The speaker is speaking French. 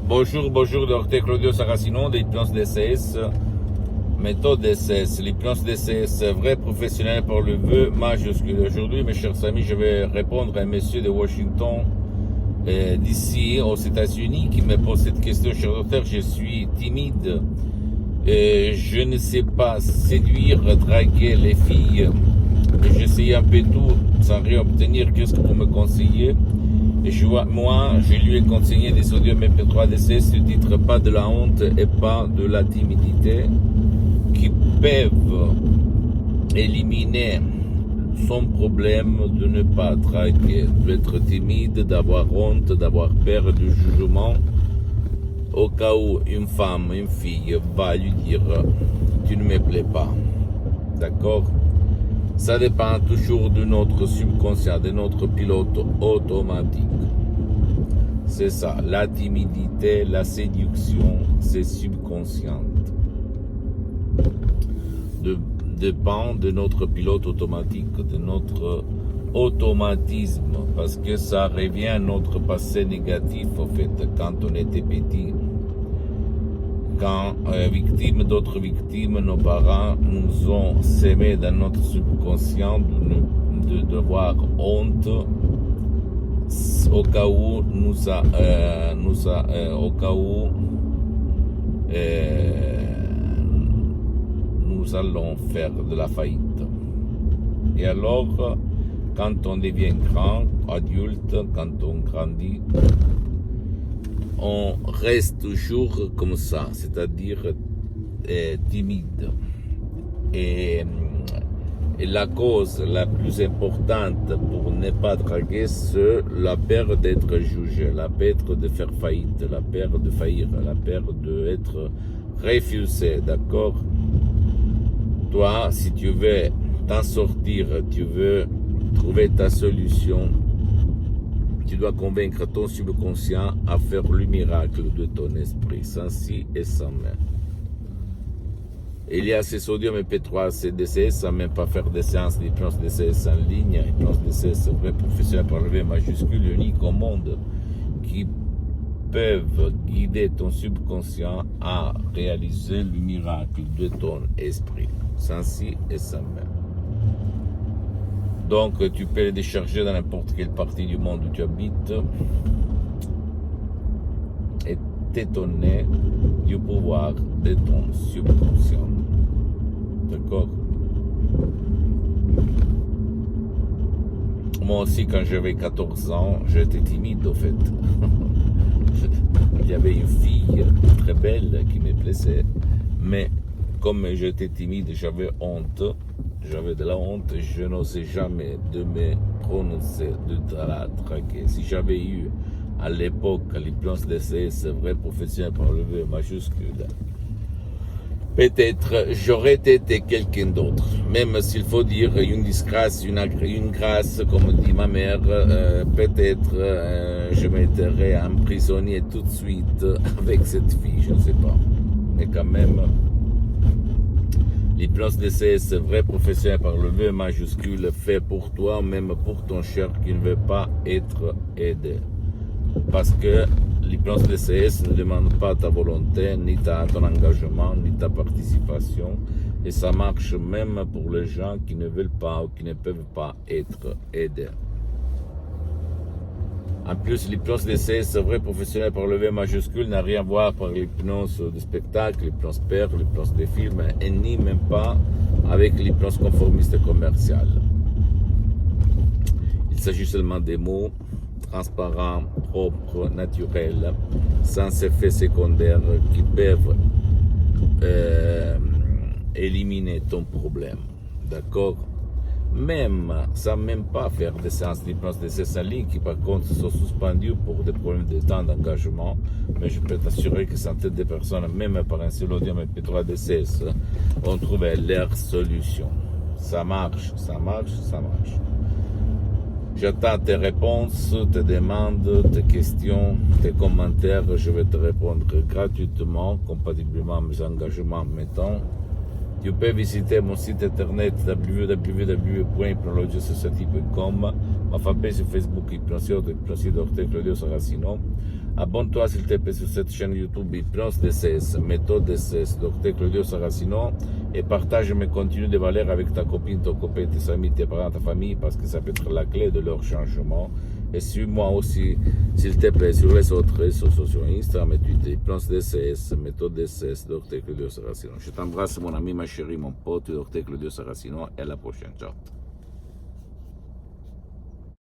Bonjour, docteur Claudio Saracino de l'hypnose DCS, méthode DCS. L'hypnose DCS, vrai professionnel par le vœu majuscule. Aujourd'hui, mes chers amis, je vais répondre à un monsieur de Washington, d'ici aux États-Unis, qui me pose cette question. Cher docteur, je suis timide, je ne sais pas séduire, draguer les filles. J'essaye un peu tout sans rien obtenir. Qu'est-ce que vous me conseillez? Et moi, je lui ai conseillé des audios MP3 DC ce titre, pas de la honte et pas de la timidité, qui peuvent éliminer son problème de ne pas draguer, d'être timide, d'avoir honte, d'avoir peur du jugement, au cas où une femme, une fille va lui dire « tu ne me plais pas ». D'accord? Ça dépend toujours de notre subconscient, de notre pilote automatique. C'est ça, la timidité, la séduction, c'est subconscient. Dépend de notre pilote automatique, de notre automatisme, parce que ça revient à notre passé négatif, en fait, quand on était petit. Quand victimes d'autres victimes, nos parents nous ont sémé dans notre subconscient d'avoir honte au cas où nous allons faire de la faillite. Et alors, quand on devient grand, adulte, quand on grandit, on reste toujours comme ça, c'est-à-dire timide. Et la cause la plus importante pour ne pas draguer, c'est la peur d'être jugé, la peur de faire faillite, la peur de faillir, la peur d'être refusé, d'accord? Toi, si tu veux t'en sortir, tu veux trouver ta solution, tu dois convaincre ton subconscient à faire le miracle de ton esprit, sans si et sans mais. Il y a ces sodium MP3, ces DCS, sans même pas faire des séances d'hypnose DCS en ligne, hypnose DCS vrai professionnel par le V majuscule, unique au monde, qui peuvent guider ton subconscient à réaliser le miracle de ton esprit, sans si et sans mais. Donc, tu peux les décharger dans n'importe quelle partie du monde où tu habites et t'étonner du pouvoir de ton subconscient. D'accord? Moi aussi, quand j'avais 14 ans, j'étais timide, au fait. Il y avait une fille très belle qui me plaisait, mais comme j'étais timide, j'avais honte. J'avais de la honte, je n'osais jamais de me prononcer, de la draguer. Si j'avais eu à l'époque l'hypnose DCS, vrai professionnel par le V majuscule, peut-être j'aurais été quelqu'un d'autre. Même s'il faut dire une disgrâce, une grâce, comme dit ma mère, peut-être je m'étais emprisonné tout de suite avec cette fille, je ne sais pas. Mais quand même, l'hypnose DCS, vrai professionnel par le V majuscule, fait pour toi, même pour ton cher qui ne veut pas être aidé. Parce que l'hypnose DCS ne demande pas ta volonté, ni ton engagement, ni ta participation. Et ça marche même pour les gens qui ne veulent pas ou qui ne peuvent pas être aidés. En plus, l'hypnose DCS, vrai professionnel par le V majuscule, n'a rien à voir avec l'hypnose de spectacle, l'hypnose père, l'hypnose des films, et ni même pas avec l'hypnose conformiste commerciale. Il s'agit seulement des mots transparents, propres, naturels, sans effet secondaire qui peuvent éliminer ton problème. D'accord? Même, sans même pas faire des séances d'hypnose de ces lignes qui par contre sont suspendues pour des problèmes de temps d'engagement, mais je peux t'assurer que centaines de personnes, même par un seul audio MP3 DCS, ont trouvé leur solution. Ça marche, ça marche, ça marche. J'attends tes réponses, tes demandes, tes questions, tes commentaires. Je vais te répondre gratuitement, compatiblement à mes engagements mettons. Tu peux visiter mon site internet www.hypnologiasociety.com, ma fanpage sur Facebook Hypnosio Docteur Claudio Saracino. Abonne-toi s'il te plaît sur cette chaîne YouTube Hypnose DCS, méthode DCS, Dr Claudio Saracino, et partage mes contenus de valeur avec ta copine, ton copain, tes amis, tes parents, ta famille, parce que ça peut être la clé de leur changement. Et suis-moi aussi, s'il te plaît, sur les autres réseaux sociaux, Instagram et Twitter, Hypnose DCS, méthode DCS, Dr Claudio Saracino. Je t'embrasse mon ami, ma chérie, mon pote, Dr Claudio Saracino, et à la prochaine. Ciao.